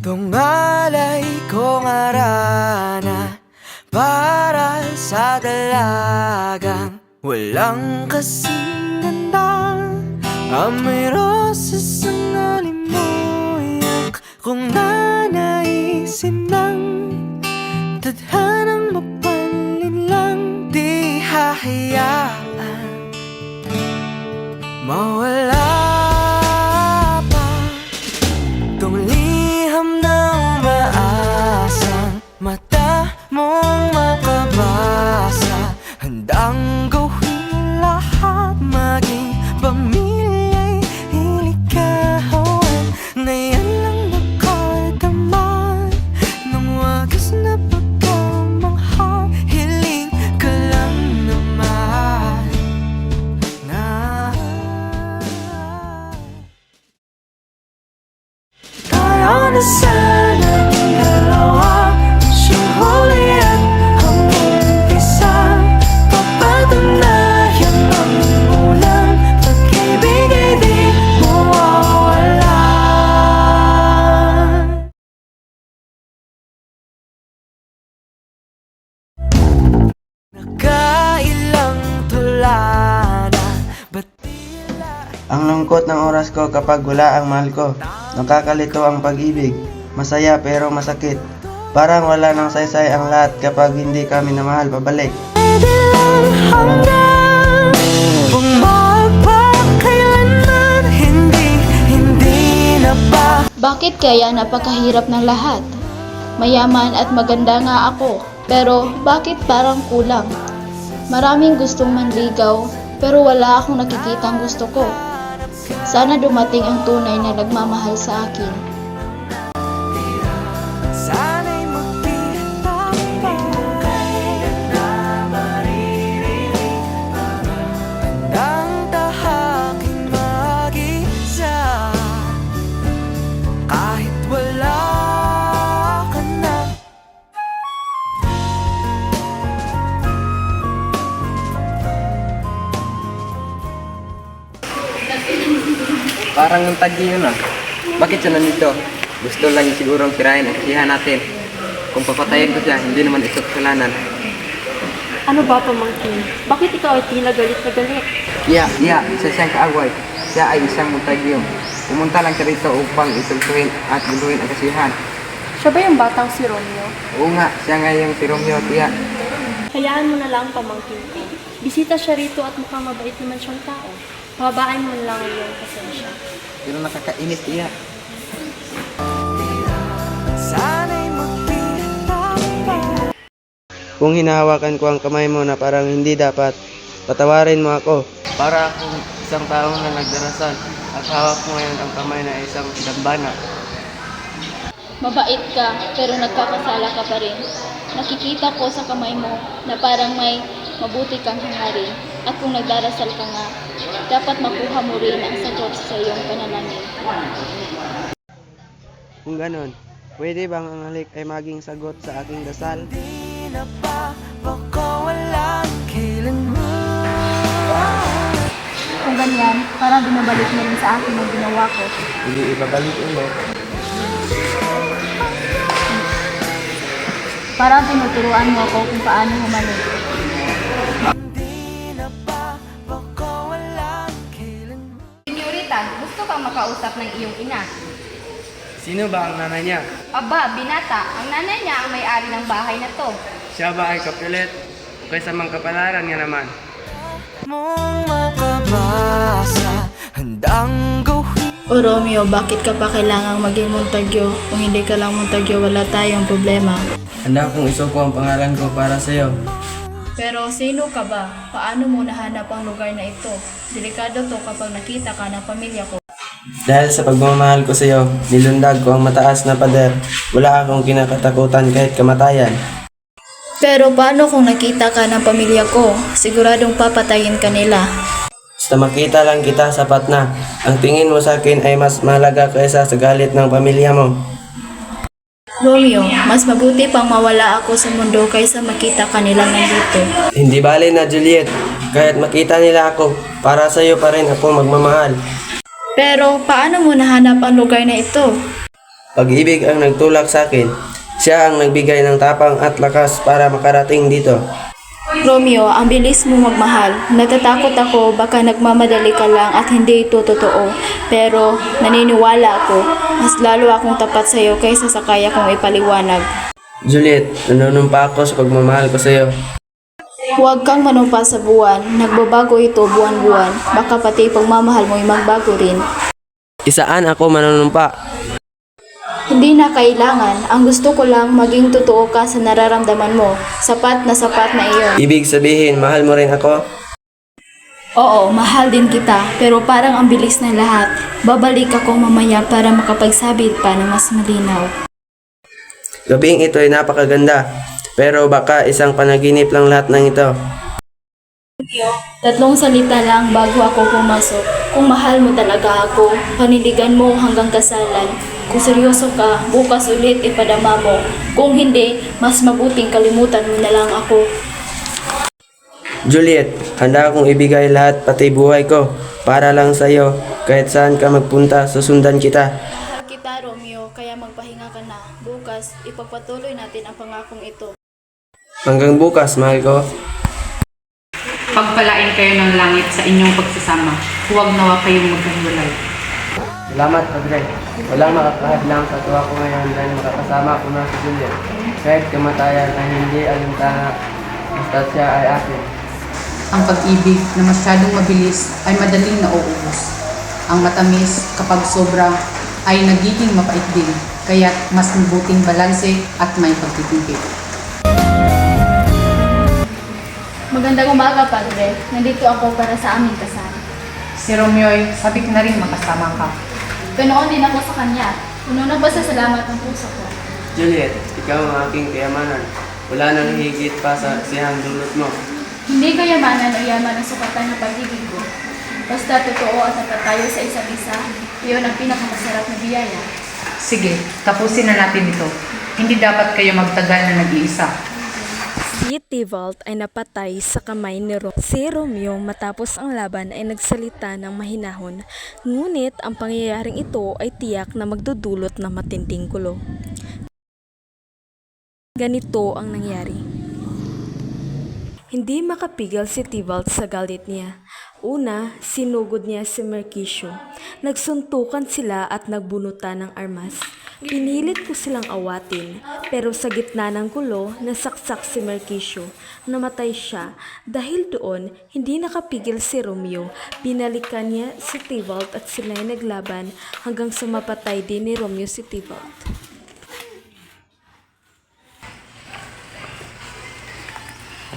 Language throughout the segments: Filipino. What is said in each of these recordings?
Tungalay kong arana para sa dalagang walang kasing ganda. Amoy rosas ang alimuyak kung nanaisin ng tadhanang mapalin lang. Di hahayaan mawala pa tong liham ng maasang mata mong makabasa. Handang gawin lahat, maging pamilya'y ilikawan. Ngayon lang nakadama ng wagas na pagkamangha. Hiling ka lang naman na tayo na sanang dalawa, siyang huli at hanggang isa. Papatunayan ang unang pag-ibig ay di mawawala. Nakailang tula na ba't tila Ang lungkot ng oras ko kapag wala ang mahal ko. Nakakalito ang pag-ibig. Masaya pero masakit. Parang wala nang saysay ang lahat kapag hindi kami namahal pabalik. pwede lang hanggang magpakailanman. Hindi na ba Bakit kaya napakahirap ng lahat? Mayaman at maganda nga ako, pero bakit parang kulang? Maraming gustong manligaw, pero wala akong nakikitang gusto ko. Sana dumating ang tunay na nagmamahal sa akin. sana'y magkita pa? Kailan na maririnig ang tahaking mag-isa? Kahit wala ka na. Parang ang tagi yun ah. Bakit siya nandito? Gusto lang niya sigurong sirain ang kasiyahan natin. Kung papatayin ko siya, hindi naman ito kasalanan. Ano ba, pamangkin? Bakit ikaw ay tila galit na galit? Iya, isa siyang kaaway. Siya ay isang montagyo. Pumunta lang siya rito upang isultuhin at guluhin ang kasiyahan. Siya ba yung batang si Romeo? Oo nga, siya nga yung si Romeo, tiya. Hayaan mo na lang, pamangkin ko. Bisita siya rito at mukhang mabait naman siyang tao. Pababain mo na lang ang iyong pasensya. Pero nakakainis, tiya. Sana'y magkita pa? Kung hinahawakan ko ang kamay mo na parang hindi dapat, patawarin mo ako. Para akong isang tao na nagdarasal at hawak mo ngayon ang kamay na isang dambana. Mabait ka, pero nagkakasala ka pa rin. Nakikita ko sa kamay mo na parang may mabuti kang hangarin. At kung nagdarasal ka nga, dapat makuha mo rin ang sagot sa iyong panalangin. Kung ganon, pwede bang ang halik ay maging sagot sa aking dasal? Di na ba baka walang kailanman? Kung ganyan, parang binabalik mo rin sa akin ang ginawa ko. Hindi ibabalik ulit. Parang tinuturuan mo ako kung paano humalik. Di na ba baka walang kailanman? Senyorita, gusto kang makausap ng iyong ina. Sino ba ang nanay niya? Aba, binata, ang nanay niya ang may-ari ng bahay na to. Siya ba ay kapilit? O kaysa mang kapalaran niya naman? Mong makabasa, handang gawin. O Romeo, bakit ka pa kailangang maging Montagyo? Kung hindi ka lang Montagyo, wala tayong problema. Handa akong isuko ang pangalan ko para sa iyo. Pero sino ka ba? Paano mo nahanap ang lugar na ito? Delikado to kapag nakita ka ng pamilya ko. Dahil sa pagmamahal ko sa iyo, nilundag ko ang mataas na pader. Wala akong kinakatakutan kahit kamatayan. Pero paano kung nakita ka ng pamilya ko? Siguradong papatayin ka nila. Basta makita lang kita, sapat na. Ang tingin mo sa akin ay mas mahalaga kaysa sa galit ng pamilya mo. Romeo, mas mabuti pang mawala ako sa mundo kaysa makita ka nilang nandito. Hindi bale na Juliet, kahit makita nila ako, para sa iyo pa rin ako magmamahal. Pero paano mo nahanap ang lugar na ito? Pag-ibig ang nagtulak sa akin. Siya ang nagbigay ng tapang at lakas para makarating dito. Romeo, ang bilis mo magmahal. Natatakot ako baka nagmamadali ka lang at hindi ito totoo. Pero naniniwala ako, mas lalo akong tapat sa iyo kaysa sa kaya kong ipaliwanag. Juliet, nanunumpa ako sa pagmamahal ko sa iyo. Huwag kang manumpa sa buwan. Nagbabago ito buwan-buwan. Baka pati pagmamahal mo ay magbago rin. Isaan ako manunumpa. Hindi na kailangan. Ang gusto ko lang maging totoo ka sa nararamdaman mo. Sapat na iyon. Ibig sabihin, mahal mo rin ako? Oo, mahal din kita. Pero parang ang bilis ng lahat. Babalik ako mamaya para makapagsabi pa ng mas malinaw. Gabing ito ay napakaganda. Pero baka isang panaginip lang lahat ng ito. 3 salita lang bago ako pumasok. Kung mahal mo talaga ako, paniligan mo hanggang kasalan. Kung seryoso ka, bukas ulit ipadama mo. Kung hindi, mas mabuting kalimutan mo na lang ako. Juliet, handa akong ibigay lahat pati buhay ko para lang sa iyo. Kahit saan ka magpunta, susundan kita. Mahal kita, Romeo, kaya magpahinga ka na. Bukas, ipagpatuloy natin ang pangakong ito. Hanggang bukas, mahal ko. Pagpalain kayo ng langit sa inyong pagsasama. Huwag nawa kayong magkahiwalay. Salamat, Padre. Walang makakahadlang sa tuwa ko ngayon dahil makakasama ko na si Juliet. Kahit kamatayan ay hindi alintana, basta siya ay akin. Ang pag-ibig na masyadong mabilis ay madaling nauubos. Ang matamis kapag sobra ay nagiging mapait din. Kaya't mas mabuting balanse at may pagtitipid. Magandang umaga, Padre. Nandito ako para sa aming kasal. Si Romeo ay sabi ko na rin makasama ka. Ganoon din ako sa kanya. Puno na ba sa salamat ng puso ko? Juliet, ikaw ang aking kayamanan. Wala nang higit pa sa siyang dulot mo. Hindi kayamanan o yaman ang sukatan ng pag-ibig ko. Basta totoo at tapat tayo sa isa't isa, iyon ang pinakamasarap na biyaya. Sige, tapusin na natin ito. Hindi dapat kayo magtagal na nag-iisa. Si Tybalt ay napatay sa kamay ni Romeo. Si Romeo matapos ang laban ay nagsalita ng mahinahon, ngunit ang pangyayaring ito ay tiyak na magdudulot ng matinding gulo. Ganito ang nangyari. Hindi makapigil si Tybalt sa galit niya. Una, sinugod niya si Mercutio. Nagsuntukan sila at nagbunutan ng armas. Pinilit ko silang awatin, pero sa gitna ng gulo, nasaksak si Mercutio. Namatay siya. Dahil doon, hindi nakapigil si Romeo. Binalikan niya si Tybalt at sila ay naglaban hanggang sa mapatay din ni Romeo si Tybalt.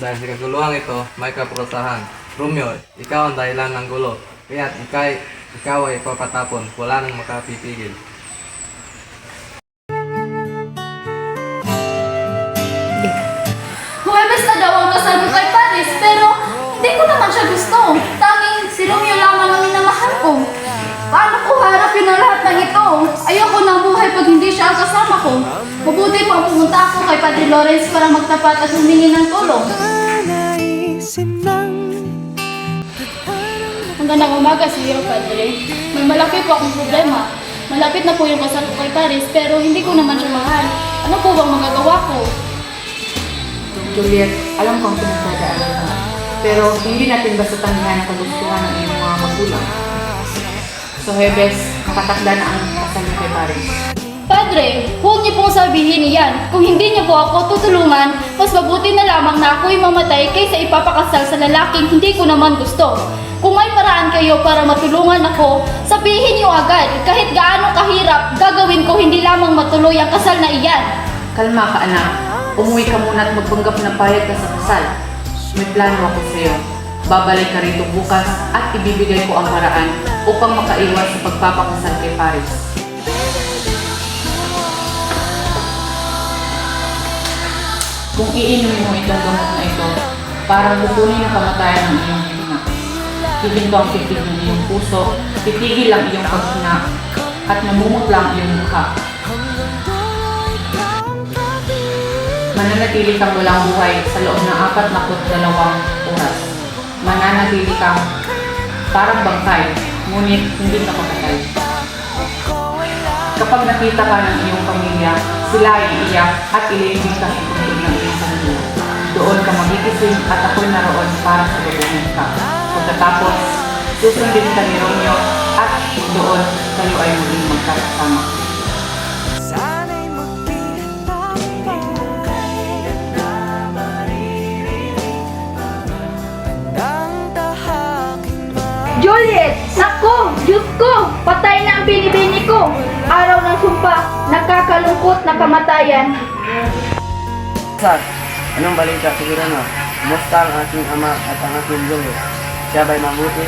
Dahil sa kaguluhan ito, may kaparusahan. Romeo, ikaw ang dahilan ng gulo. Kaya't ikaw ay papatapon. Wala nang makapipigil. Huwebes na daw ang kasal ko kay Paris, pero hindi ko naman siya gusto. Tanging si Romeo lamang ang minamahal ko. Paano ko harapin ang lahat ng ito? Ayoko ng buhay pag hindi siya ang kasama ko. Mabuti pa pumunta ako kay Padre Lawrence para magtapat at humingi ng tulong. Magandang umaga sa iyo, Padre. May malaki po akong problema. Malapit na po yung kasal ko kay Paris, pero hindi ko naman siya mahal. Ano po bang magagawa ko? Juliet, alam ko ang pinagdadaanan mo. Pero hindi natin basta tanggihan ang kagustuhan ng iyong mga magulang. So Huwebes, nakatakda na ang kasal kay Paris. Padre, huwag niyo pong sabihin iyan. Kung hindi niyo po ako tutulungan, mas mabuti na lamang na ako'y mamatay kaysa ipapakasal sa lalaking hindi ko naman gusto. Kung may paraan kayo para matulungan ako, sabihin niyo agad. Kahit gaano kahirap, gagawin ko hindi lamang matuloy ang kasal na iyan. Kalma ka, anak. Umuwi ka muna at magpanggap na payag ka sa kasal. May plano ako sa iyo. Babalik ka rito bukas at ibibigay ko ang paraan upang makaiwas sa pagpapakasal kay Paris. Kung iinumin mo itong gamot na ito, parang bukunin ang kamatayan ng iyong hininga. Hihinto ang titig ng iyong puso, titigil ang iyong paghinga, at namumutla ang iyong mukha. Mananatili kang walang buhay sa loob ng 42 oras. Mananatili kang parang bangkay, ngunit hindi ka papatay. Ako wala Kapag nakita ka ng iyong pamilya, sila ay iiyak at ililibing ka sa puntod ng iyong pamilya. Doon ka magigising at ako'y naroon para salubuhin ka. Pagkatapos, susundin ka ni Romeo at doon kayo ay muling magkakasama. Sana'y magpilitang pangkailan na maririnig ang tahaking Juliet! Naku! Diyos ko! Patay na ang binibini ko! Araw ng sumpa, nakakalungkot na kamatayan. Sir, anong balita siguro na? Kumusta ang aking ama at ang aking Juliet? Siya ba'y mabuti?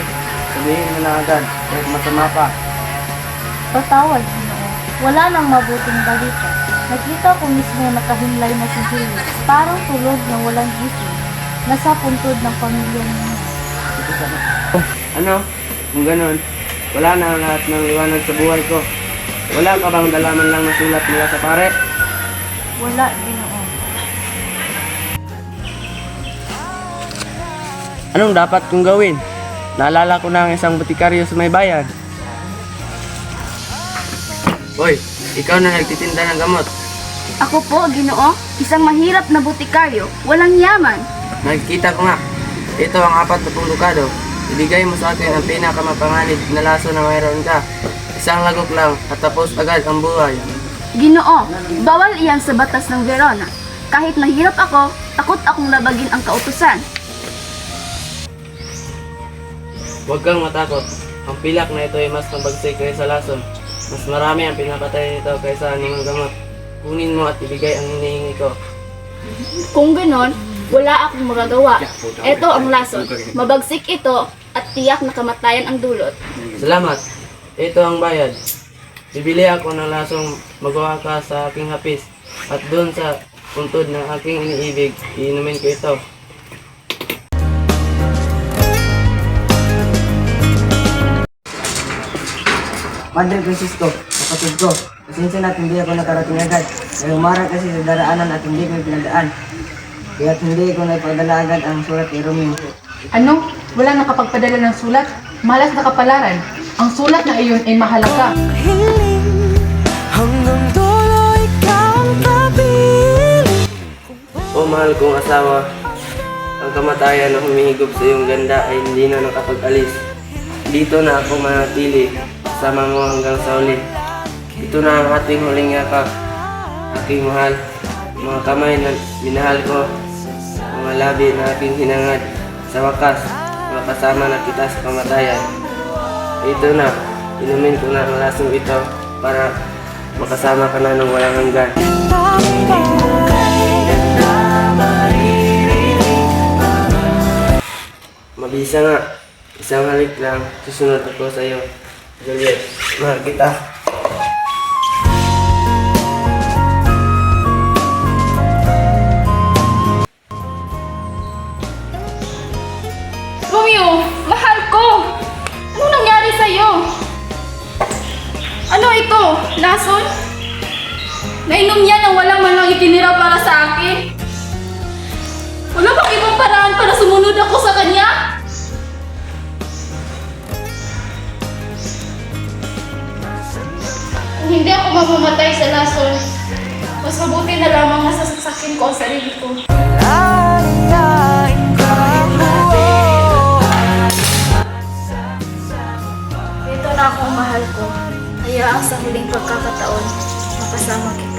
Sabihin mo na agad, kahit masama pa. Patawad, Ginoo. Wala nang mabuting balita. Nakita ko mismo nakahimlay na si Juliet. Parang tulog na walang gising. Nasa puntod ng pamilya niya. Ano? Kung ganun, wala na ang lahat ng liwanag sa buhay ko. Wala ka bang dalaman lang na sulat mula sa pare? Wala, Ginoo. Anong dapat kong gawin? Naalala ko na ang isang botikaryo sa may bayan. Hoy, ikaw na nagtitinda ng gamot. Ako po, Ginoo, isang mahirap na botikaryo, walang yaman. Nakikita ko nga. Ito ang 40 dukado. Ibigay mo sa akin ang pinakamapanganib na laso na mayroon ka. Isang lagok lang at tapos agad ang buhay. Ginoo, bawal iyan sa batas ng Verona. Kahit mahirap ako, takot akong labagin ang kautusan. Huwag kang matakot. Ang pilak na ito ay mas mabagsik kaysa lason. Mas marami ang pinapatay nito kaysa anumang gamot. Kunin mo at ibigay ang hinihingi ko. Kung ganon, wala akong magagawa. Ito ang lason. Mabagsik ito at tiyak na kamatayan ang dulot. Salamat. Ito ang bayad. Bibili ako ng lasong magawa ka sa aking hapis. At doon sa puntod ng aking iniibig, iinumin ko ito. Padre Francisco, kapatid ko, pasensya na at hindi ako nakarating agad. Ngayong umarang kasi sa daraanan at hindi ko pinadaan. Kaya't hindi ko naipadala agad ang sulat ni Romeo. Ano? Wala nakapagpadala ng sulat? Malas na kapalaran. Ang sulat na iyon ay mahalaga. hiling hanggang dulo ikaw ang kapiling. O mahal kong asawa, ang kamatayan na humihigop sa iyong ganda ay hindi na nakapag-alis. Dito na ako manatili, kasama mo hanggang sa uli. Ito na ang ating huling yakap. Aking mahal, mga kamay na minahal ko, mga labi na aking hinangad. Sa wakas, makasama na kita sa kamatayan. Ito na, inumin ko na ang lasong ito para makasama ka na ng walang hanggan. Mabisa nga, isang halik lang, susunod ako sa iyo. Juliet, mahal kita. Romeo, mahal ko! Anong nangyari sa'yo? Ano ito? Lason? Nainom niya nang walang manang itinira para sa akin? Wala bang ibang paraan para sumunod ako sa kanya? Kung hindi ako mamamatay sa lason, mas mabuti na lamang nasasakin ko ang sarili ko. Ito na ako, mahal ko. Hayaan sa huling pagkakataon, makasama kita.